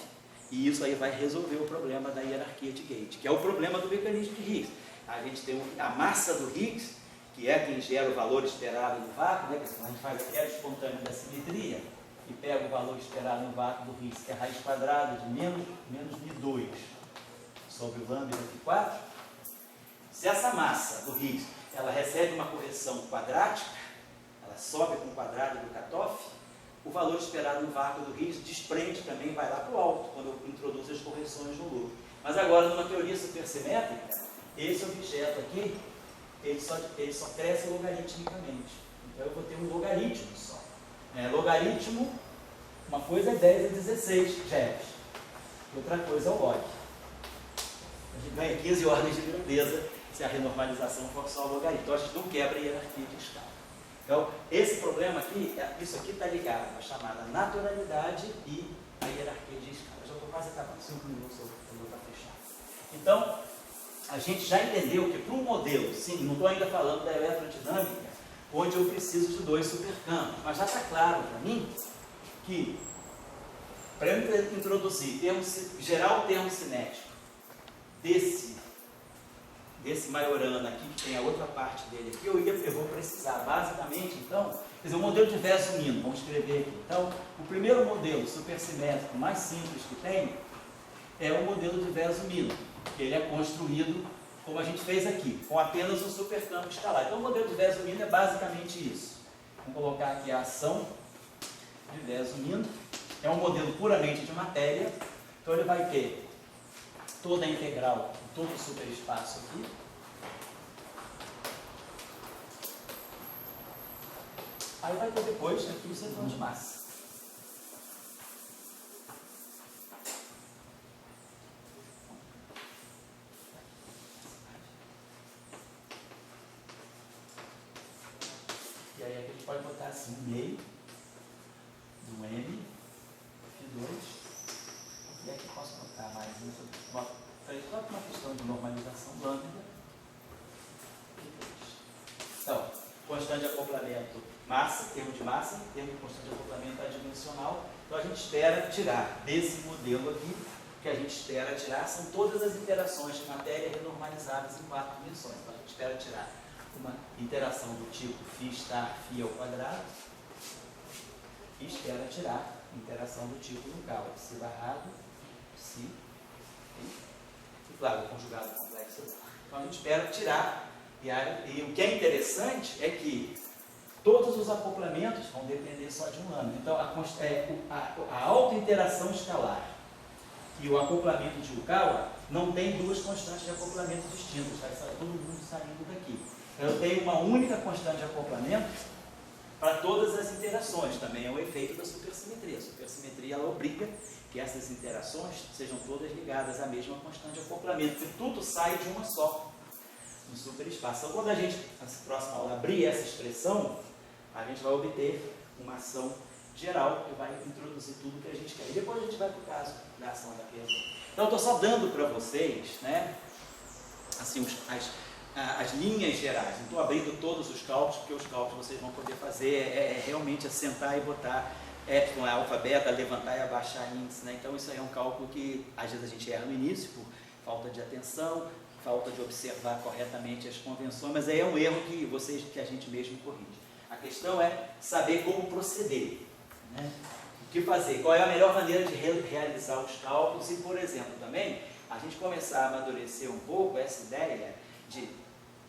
e isso aí vai resolver o problema da hierarquia de Gauge, que é o problema do mecanismo de Higgs. A gente tem a massa do Higgs, que é quem gera o valor esperado no vácuo, né? A gente faz a quebra espontânea da simetria e pega o valor esperado no vácuo do Higgs, que é a raiz quadrada de menos μ2 sobre o lambda de 4. Se essa massa do Higgs ela recebe uma correção quadrática, ela sobe com o quadrado do cutoff, o valor esperado no vácuo do Higgs desprende também, vai lá para o alto, quando eu introduzo as correções no loop. Mas agora, numa teoria supersimétrica, esse objeto aqui, ele só cresce logaritmicamente. Então eu vou ter um logaritmo só. Logaritmo, uma coisa é 10 a 16 jefes, outra coisa é o log. A gente ganha 15 ordens de grandeza se a renormalização for só o logaritmo. Então a gente não quebra a hierarquia de escala. Então, esse problema aqui, isso aqui está ligado à chamada naturalidade e à hierarquia de escala. Já estou quase acabando, 5 minutos eu vou para fechar. Então, a gente já entendeu que para um modelo, sim, não estou ainda falando da eletrodinâmica, onde eu preciso de 2 supercampos, mas já está claro para mim que para eu introduzir, gerar o termo cinético desse Majorana aqui, que tem a outra parte dele aqui, eu vou precisar, basicamente, então, quer dizer, o modelo de Versumino, vamos escrever aqui. Então, o primeiro modelo supersimétrico mais simples que tem é o modelo de Versumino, que ele é construído como a gente fez aqui, com apenas um supercampo escalar. Então, o modelo de Versumino é basicamente isso. Vamos colocar aqui a ação de Versumino. É um modelo puramente de matéria, então ele vai ter toda a integral, todo o superespaço aqui. Aí vai ter depois aqui os centrões de massa. E aí aqui a gente pode botar assim, meio do M, F2. E aqui posso botar mais isso. Só uma questão de normalização lambda. Então, constante de acoplamento massa, termo de massa, termo de constante de acoplamento adimensional. Então a gente espera tirar desse modelo aqui, o que a gente espera tirar são todas as interações de matéria renormalizadas em 4 dimensões. Então a gente espera tirar uma interação do tipo φ* φ ao quadrado e espera tirar interação do tipo local, ψ barrado, ψ, e claro, o conjugado complexo. Então a gente espera tirar, e o que é interessante é que todos os acoplamentos vão depender só de um lambda. Então a autointeração escalar e o acoplamento de Yukawa não tem 2 constantes de acoplamento distintas, vai sair todo mundo saindo daqui. Eu tenho uma única constante de acoplamento para todas as interações, também é o efeito da supersimetria. A supersimetria ela obriga que essas interações sejam todas ligadas à mesma constante de acoplamento, porque tudo sai de uma só, no superespaço. Então, quando a gente, na próxima aula, abrir essa expressão, a gente vai obter uma ação geral que vai introduzir tudo que a gente quer. E depois a gente vai para o caso da ação da pergunta. Então, eu estou só dando para vocês, né, assim, as linhas gerais. Não estou abrindo todos os cálculos, porque os cálculos vocês vão poder fazer, realmente sentar e botar epsilon, alfa, beta, levantar e abaixar índice, né? Então isso aí é um cálculo que às vezes a gente erra no início, por falta de atenção, falta de observar corretamente as convenções, mas aí é um erro que a gente mesmo corrige. A questão é saber como proceder, né? O que fazer, qual é a melhor maneira de realizar os cálculos e, por exemplo, também, a gente começar a amadurecer um pouco essa ideia de,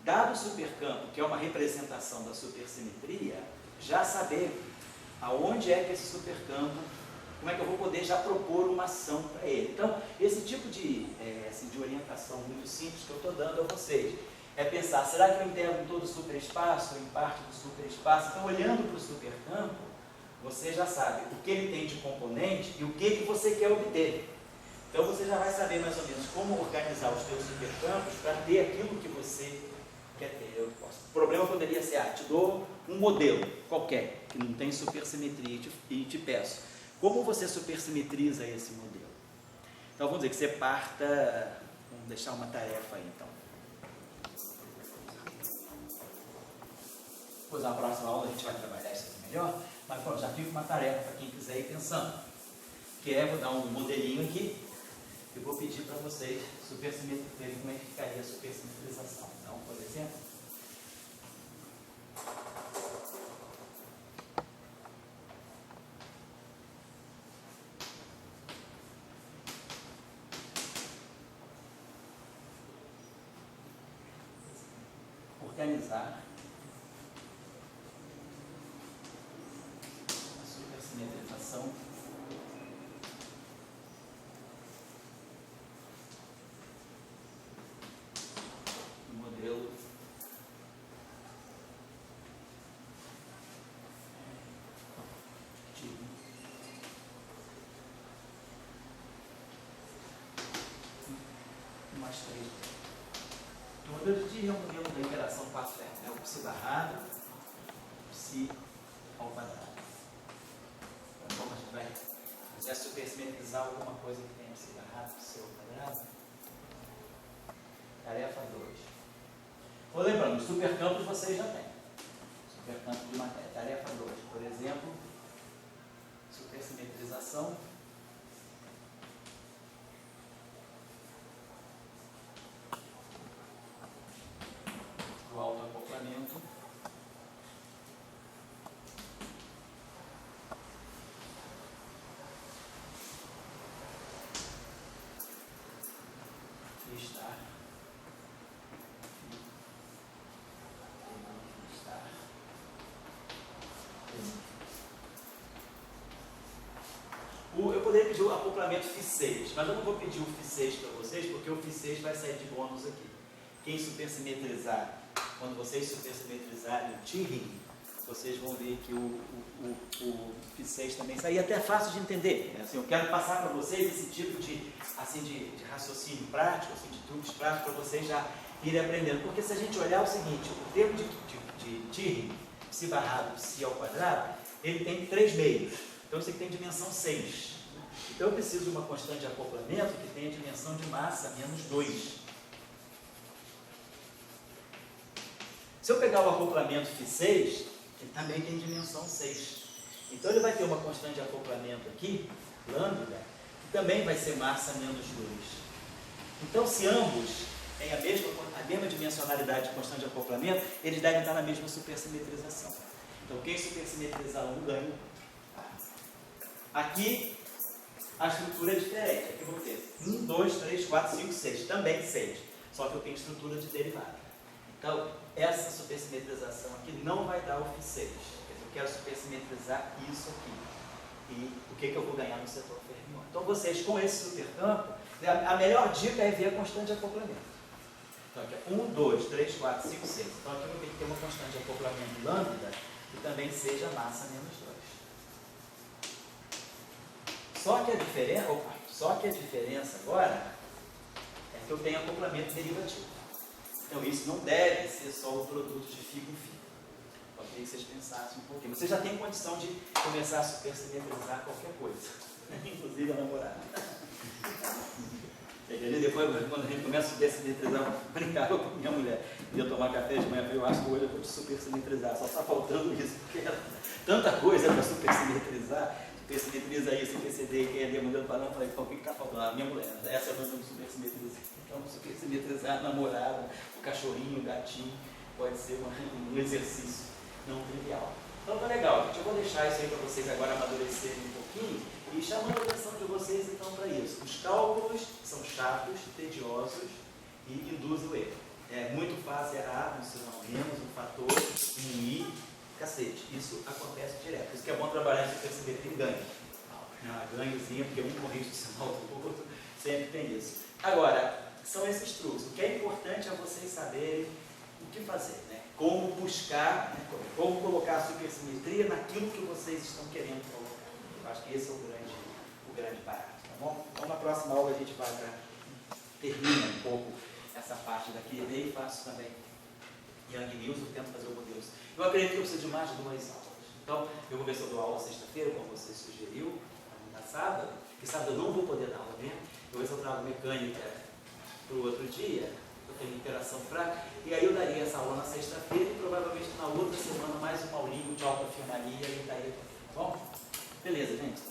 dado o supercampo, que é uma representação da supersimetria, já saber aonde é que esse supercampo como é que eu vou poder já propor uma ação para ele. Então, esse tipo de orientação muito simples que eu estou dando a vocês é pensar, será que eu integro em todo o superespaço ou em parte do superespaço? Então, olhando para o supercampo, você já sabe o que ele tem de componente e o que você quer obter. Então, você já vai saber mais ou menos como organizar os seus supercampos para ter aquilo que você quer ter. O problema poderia ser, te dou um modelo qualquer, que não tem supersimetria, e te peço, como você supersimetriza esse modelo? Então, vamos dizer que você parta, vamos deixar uma tarefa aí, então. Depois, na próxima aula, a gente vai trabalhar isso aqui melhor, mas pronto, já fica uma tarefa para quem quiser ir pensando, que é, vou dar um modelinho aqui, e vou pedir para vocês verem como é que ficaria a supersimetrização. Então, por exemplo, organizar a supersimetrização do modelo tipo mais 3. Modelo de modelo da interação quaterna, né? O psi barrado, psi ao quadrado. Então, como a gente vai quiser supersimetrizar alguma coisa que tenha psi barrado, psi ao quadrado, tarefa 2. Vou lembrando, os supercampos vocês já têm. Supercampo de matéria. Tarefa 2, por exemplo, supersimetrização do autoacoplamento estar eu poderia pedir o acoplamento φ6, mas eu não vou pedir o φ6 para vocês, porque o φ6 vai sair de bônus aqui. Quem supersimetrizar, quando vocês supersimetrizarem o T-ring, vocês vão ver que o φ6 também sai. E até é fácil de entender. Assim, eu quero passar para vocês esse tipo de raciocínio prático, de truques práticos, para vocês já irem aprendendo. Porque se a gente olhar o seguinte, o termo de T-ring, psi barrado, psi ao quadrado, ele tem 3 meios. Então isso aqui tem dimensão 6. Então eu preciso de uma constante de acoplamento que tenha dimensão de massa menos 2. Se eu pegar o acoplamento φ6, ele também tem dimensão 6. Então ele vai ter uma constante de acoplamento aqui, lambda, que também vai ser massa menos 2. Então se ambos têm a mesma dimensionalidade de constante de acoplamento, eles devem estar na mesma supersimetrização. Então quem supersimetrizar um ganha. Aqui a estrutura é diferente. Aqui eu vou ter 1, 2, 3, 4, 5, 6. Também 6. Só que eu tenho estrutura de derivada. Então, essa supersimetrização aqui não vai dar o φ6. Eu quero supersimetrizar isso aqui. E o que eu vou ganhar no setor fermiônico? Então, vocês, com esse supercampo, a melhor dica é ver a constante de acoplamento. Então, aqui é 1, 2, 3, 4, 5, 6. Então, aqui eu vou ter que ter uma constante de acoplamento lambda que também seja massa menos 2. Só que a diferença agora é que eu tenho acoplamento derivativo. Então isso não deve ser só o produto de φ com φ. Eu queria que vocês pensassem um pouquinho. Você já tem condição de começar a supersimetrizar qualquer coisa, inclusive a namorada. Depois, quando a gente começa a supersimetrizar, eu brincava com minha mulher. Ia tomar café de manhã, eu acho que hoje eu vou te supersimetrizar. Só está faltando isso, porque era tanta coisa para supersimetrizar. Supersimetriza isso, PCD, quem é demandando para não, eu falei, o que está faltando? A minha mulher, essa é a banda de supersimetrizar. Então, supersimetrizar a namorada, o cachorrinho, o gatinho, pode ser um exercício não trivial. Então, tá legal, gente. Eu vou deixar isso aí para vocês agora amadurecerem um pouquinho e chamando a atenção de vocês, então, para isso. Os cálculos são chatos, tediosos e induzem o erro. É muito fácil errar um sinal menos, um fator, um i. Cacete, isso acontece direto. Por isso que é bom trabalhar em supersimetria e ganho. Uma ganhozinha, porque um corrige de sinal do outro, sempre tem isso. Agora, são esses truques. O que é importante é vocês saberem o que fazer, né? Como buscar, né? Como colocar a supersimetria naquilo que vocês estão querendo colocar. Eu acho que esse é o grande barato, tá bom? Então, na próxima aula a gente vai para... termina um pouco essa parte daqui, e daí faço também Young News, eu tento fazer o modelo. Eu acredito que eu preciso de mais de 2 aulas. Então, eu vou ver se eu dou aula sexta-feira, como você sugeriu, na sábado, porque sábado eu não vou poder dar aula mesmo. Eu vou ver se eu trago mecânica para o outro dia, eu tenho interação fraca, e aí eu daria essa aula na sexta-feira e provavelmente na outra semana mais uma aulinha, tchau para a firmania e daí, tá bom? Beleza, gente?